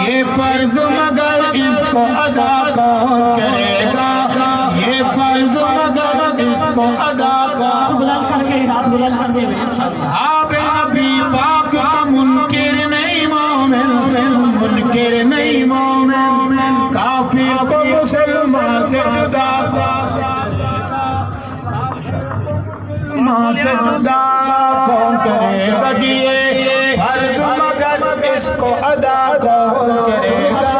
یہ فرض مگر اس کو ادا کون کرے گا، یہ فرض مگر اس کو ادا کون بلند کر کے ہاتھ بلند کر دے اصحاب نبی پاک کا منکر نہیں مومن، منکر نہیں مومن، کافر کو مسلمان سے جدا، مسلمان سے جدا کون کرے گا، یہ فرض مگر اس کو ادا کون کرے گا،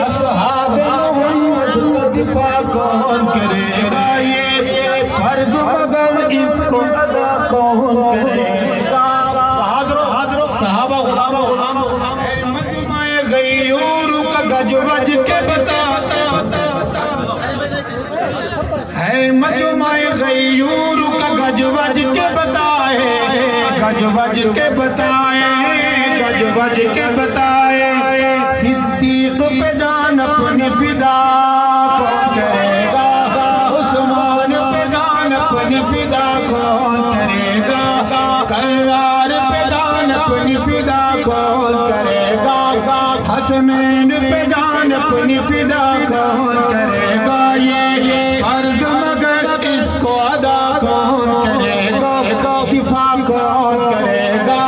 اصحاب محمد کا دفاع کون کرے گا، یہ فرض مگر اس کو ادا کون کرے گا، صحابہ غلام مجمع غیور کا گج وج کے بتاتا ہے، مجمع غیور کا گج وج کے بتائے، گج وج کے بتائے، گج وج کے بتائے، صدیق پہ جان اپنی فدا کون کرے گا، عثمان پہ جان اپنی فدا کون کرے گا، کرار پہ جان اپنی فدا کون کرے گا، حسنین پہ جان اپنی فدا کون کرے گا، یہ فرض مگر اس کو ادا کون کرے گا، دفاع کون کرے گا،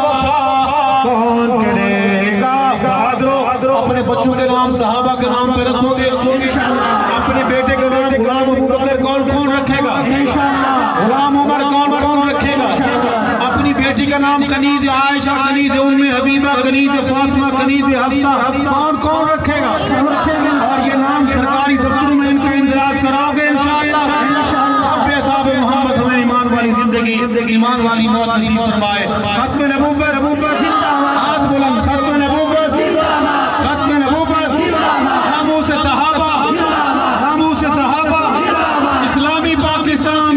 وفا کون کرے گا، اپنے بچوں کے نام صحابہ کے نام پہ رکھو گے اپنے بیٹے کے نام غلام ابو بکر کون کون رکھے گا، غلام عمر کون کون رکھے گا، اپنی بیٹی کا نام کنیز عائشہ، کنیز ام حبیبہ، کنیز فاطمہ، کنیز حفصہ کون کون رکھے گا، اور یہ نام سرکاری دفتروں میں ان کا اندراج کراؤ گے انشاءاللہ، رب صاحب محمد ہمیں ایمان والی زندگی، ایمان والی موت نصیب فرمائے، ختم نبوت ہاتھ بلند، ختم نبوت، ختم نبوت، ناموس صحابہ، ناموس صحابہ، اسلامی پاکستان،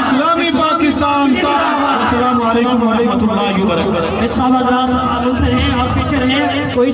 اسلامی پاکستان، السلام علیکم ورحمۃ اللہ وبرکاتہ۔ صاحب حضرات آگے سے رہیں اور پیچھے رہیں، کوئی